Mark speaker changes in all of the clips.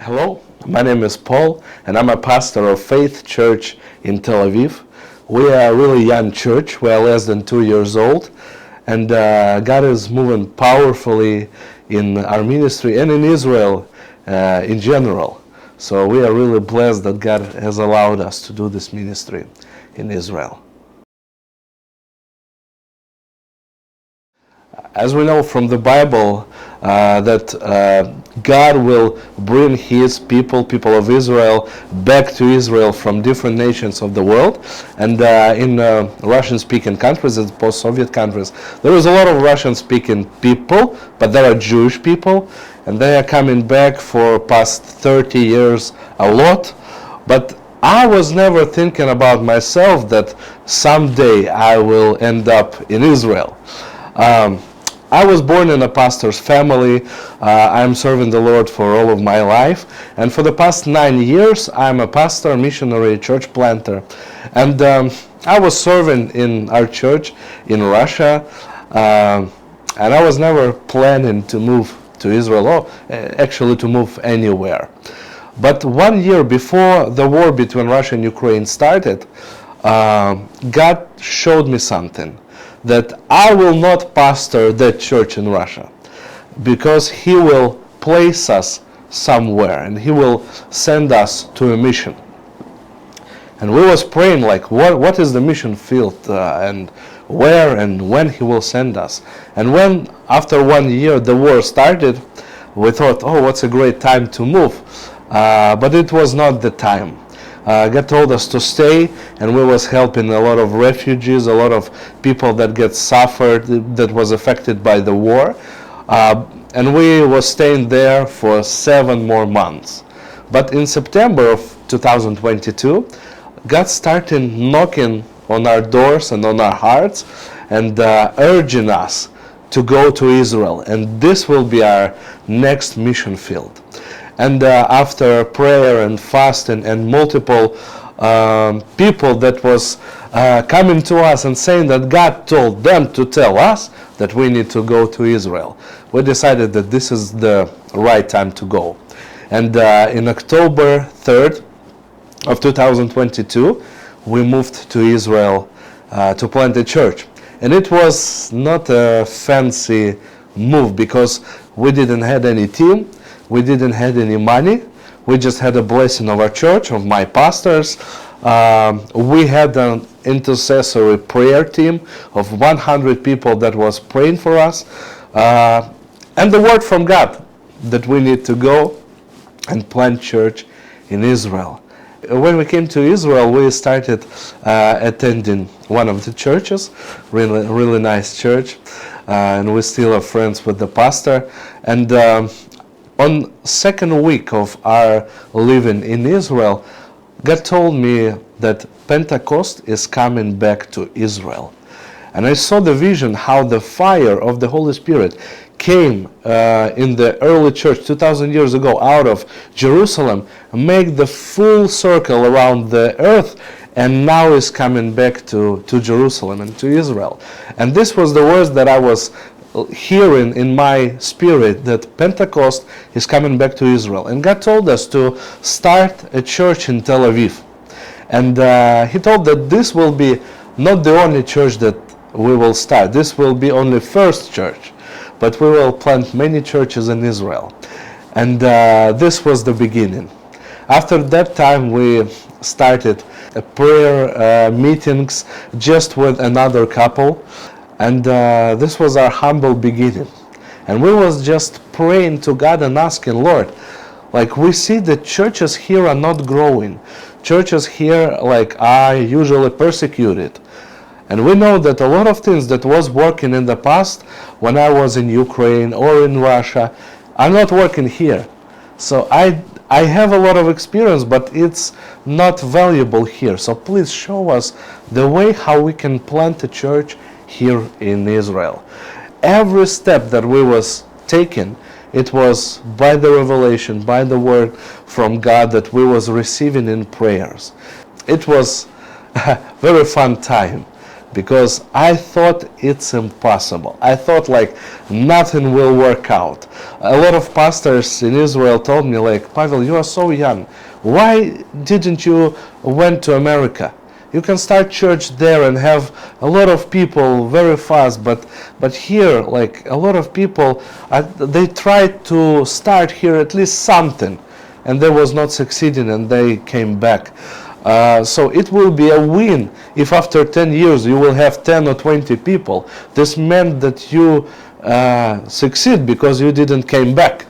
Speaker 1: Hello, my name is Paul, and I'm a pastor of Faith Church in Tel Aviv. We are a really young church. We are less than 2 years old, and God is moving powerfully in our ministry and in Israel in general. So we are really blessed that God has allowed us to do this ministry in Israel. As we know from the Bible, that God will bring His people of Israel, back to Israel from different nations of the world. And in Russian-speaking countries, in post-Soviet countries, there is a lot of Russian-speaking people, but there are Jewish people, and they are coming back for past 30 years a lot. But I was never thinking about myself that someday I will end up in Israel. I was born in a pastor's family. I'm serving the Lord for all of my life. And for the past 9 years, I'm a pastor, missionary, church planter. And I was serving in our church in Russia. And I was never planning to move to Israel, or actually to move anywhere. But 1 year before the war between Russia and Ukraine started, God showed me something. That I will not pastor that church in Russia, because He will place us somewhere and He will send us to a mission. And we was praying like, what is the mission field and where and when He will send us. And when after 1 year the war started, we thought, oh, what's a great time to move. But it was not the time. God told us to stay, and we was helping a lot of refugees, a lot of people that get suffered, that was affected by the war. And we was staying there for 7 more months. But in September of 2022, God started knocking on our doors and on our hearts and urging us to go to Israel. And this will be our next mission field. And after prayer and fasting and multiple people that was coming to us and saying that God told them to tell us that we need to go to Israel, we decided that this is the right time to go. And in October 3rd of 2022, we moved to Israel to plant a church. And it was not a fancy move, because we didn't have any team. We didn't have any money. We just had a blessing of our church, of my pastors. We had an intercessory prayer team of 100 people that was praying for us. And the word from God that we need to go and plant church in Israel. When we came to Israel, we started attending one of the churches, really nice church. And we still are friends with the pastor. And on second week of our living in Israel, God told me that Pentecost is coming back to Israel. And I saw the vision how the fire of the Holy Spirit came in the early church 2,000 years ago out of Jerusalem, make the full circle around the earth, and now is coming back to Jerusalem and to Israel. And this was the words that I was hearing in my spirit, that Pentecost is coming back to Israel. And God told us to start a church in Tel Aviv. And He told that this will be not the only church that we will start. This will be only first church. But we will plant many churches in Israel. And this was the beginning. After that time, we started prayer meetings just with another couple. And this was our humble beginning. And we was just praying to God and asking, Lord, like, we see that churches here are not growing. Churches here are usually persecuted. And we know that a lot of things that was working in the past, when I was in Ukraine or in Russia, are not working here. So I have a lot of experience, but it's not valuable here. So please show us the way how we can plant a church here in Israel. Every step that we was taking, it was by the revelation, by the word from God that we was receiving in prayers. It was a very fun time. because I thought it's impossible. I thought like nothing will work out. A lot of pastors in Israel told me like, Pavel, you are so young. Why didn't you went to America? You can start church there and have a lot of people very fast, but here, like a lot of people, they tried to start here at least something, and they was not succeeding, and they came back. So it will be a win if after 10 years you will have 10 or 20 people. This meant that you succeed because you didn't came back.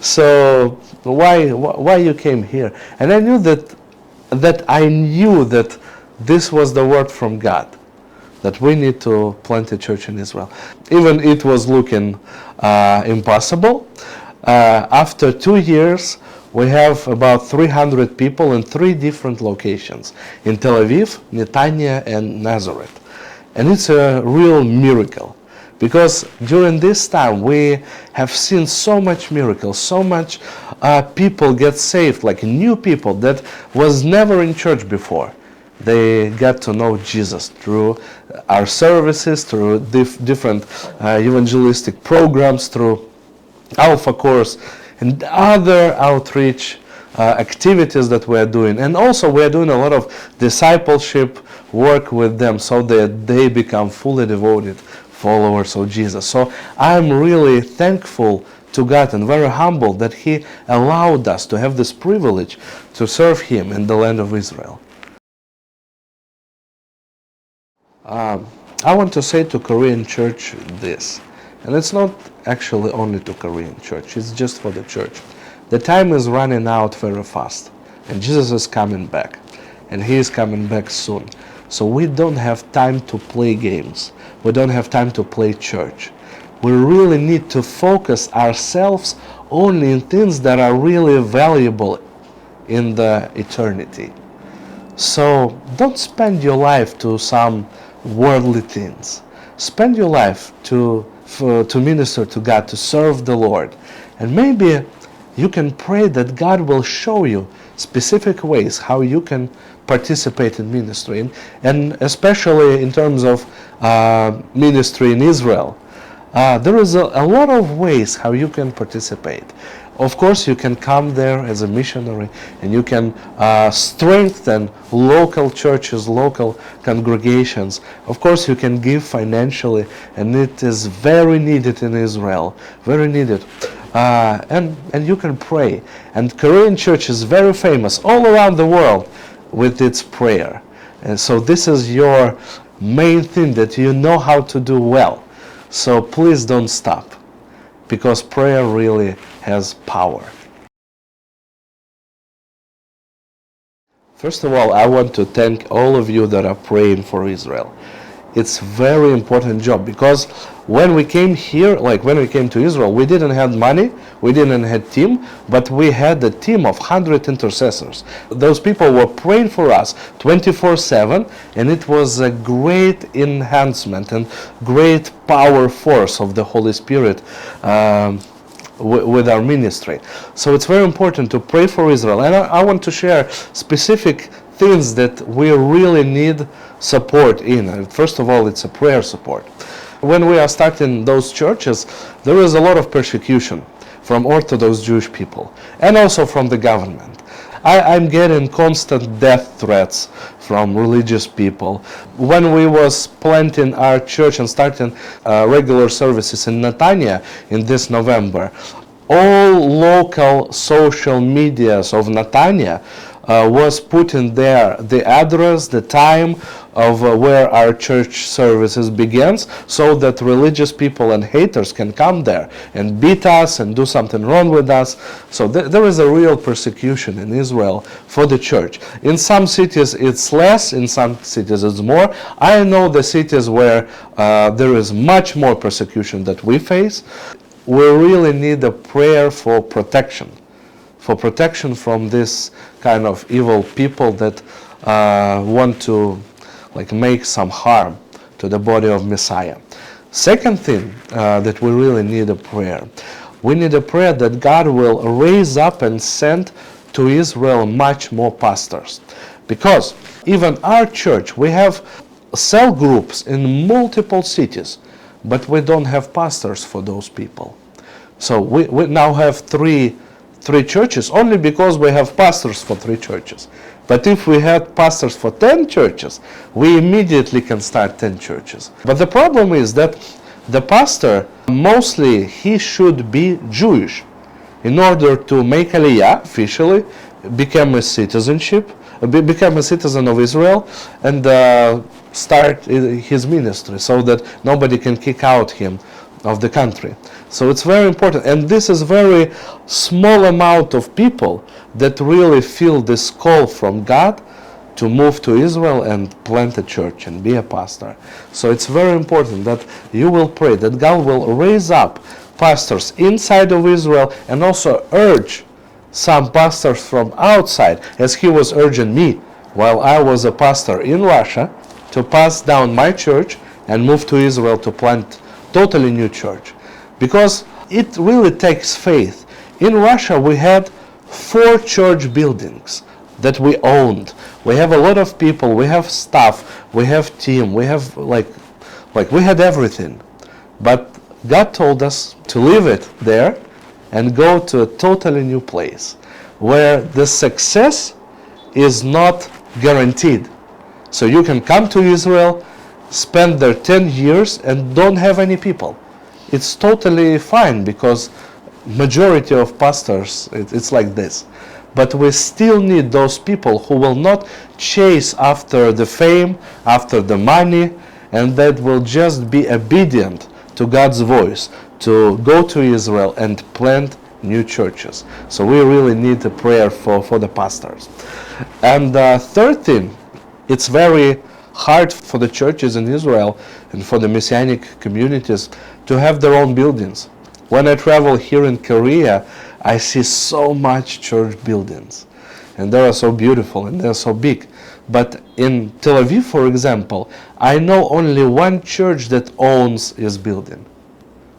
Speaker 1: So why you came here? And I knew that this was the word from God, that we need to plant a church in Israel. Even it was looking impossible. After 2 years, we have about 300 people in 3 different locations, in Tel Aviv, Netanya, and Nazareth. And it's a real miracle, because during this time we have seen so much miracles, so much people get saved, like new people that was never in church before. They got to know Jesus through our services, through different evangelistic programs, through Alpha Course, and other outreach activities that we are doing. And also we are doing a lot of discipleship work with them so that they become fully devoted followers of Jesus. So I'm really thankful to God and very humble that He allowed us to have this privilege to serve Him in the land of Israel. I want to say to Korean church this, and it's not actually only to Korean church, it's just for the church. The time is running out very fast, and Jesus is coming back, and He is coming back soon. So we don't have time to play games. We don't have time to play church. We really need to focus ourselves only in things that are really valuable in the eternity. So don't spend your life to some worldly things. Spend your life to minister to God, to serve the Lord. And maybe you can pray that God will show you specific ways how you can participate in ministry, and especially in terms of ministry in Israel. There is a lot of ways how you can participate. Of course, you can come there as a missionary, and you can strengthen local churches, local congregations. Of course, you can give financially, and it is very needed in Israel, very needed. And you can pray. And Korean church is very famous all around the world with its prayer. And so this is your main thing that you know how to do well. So please don't stop, because prayer really has power. First of all, I want to thank all of you that are praying for Israel. It's a very important job, because when we came here, like when we came to Israel, we didn't have money, we didn't have team, but we had a team of 100 intercessors. Those people were praying for us 24/7, and it was a great enhancement and great power force of the Holy Spirit with our ministry. So it's very important to pray for Israel. And I want to share specific things that we really need support in. First of all, it's a prayer support. When we are starting those churches, there is a lot of persecution from Orthodox Jewish people and also from the government. I'm getting constant death threats from religious people. When we was planting our church and starting regular services in Netanya in this November, all local social medias of Netanya was putting there the address, the time of where our church services begins, so that religious people and haters can come there and beat us and do something wrong with us. So there is a real persecution in Israel for the church. In some cities it's less, in some cities it's more. I know the cities where there is much more persecution that we face. We really need a prayer for protection from this kind of evil people that want to make some harm to the body of Messiah. Second thing that we really need a prayer. We need a prayer that God will raise up and send to Israel much more pastors. Because even our church, we have cell groups in multiple cities, but we don't have pastors for those people. So we now have three churches only because we have pastors for 3 churches. But if we had pastors for 10 churches, we immediately can start 10 churches. But the problem is that the pastor, mostly he should be Jewish in order to make Aliyah officially, become a citizen of Israel, and start his ministry, so that nobody can kick out him of the country. So it's very important, and this is very small amount of people that really feel this call from God to move to Israel and plant a church and be a pastor. So it's very important that you will pray that God will raise up pastors inside of Israel, and also urge some pastors from outside, as he was urging me while I was a pastor in Russia, to pass down my church and move to Israel to plant totally new church. Because it really takes faith. In Russia we had 4 church buildings that we owned. We have a lot of people, we have staff, we have team, we have like we had everything. But God told us to leave it there and go to a totally new place where the success is not guaranteed. So you can come to Israel, spend there 10 years and don't have any people. It's totally fine, because majority of pastors, it's like this. But we still need those people who will not chase after the fame, after the money, and that will just be obedient to God's voice, to go to Israel and plant new churches. So we really need a prayer for the pastors. And third thing, it's very hard for the churches in Israel and for the Messianic communities to have their own buildings. When I travel here in Korea, I see so much church buildings, and they are so beautiful and they're so big. But in Tel Aviv, for example, I know only one church that owns his building.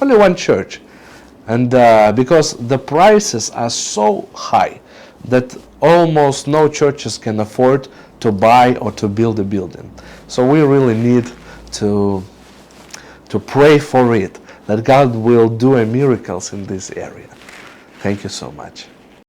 Speaker 1: Only one church. And because the prices are so high that almost no churches can afford to buy or to build a building. So we really need to pray for it, that God will do miracles in this area. Thank you so much.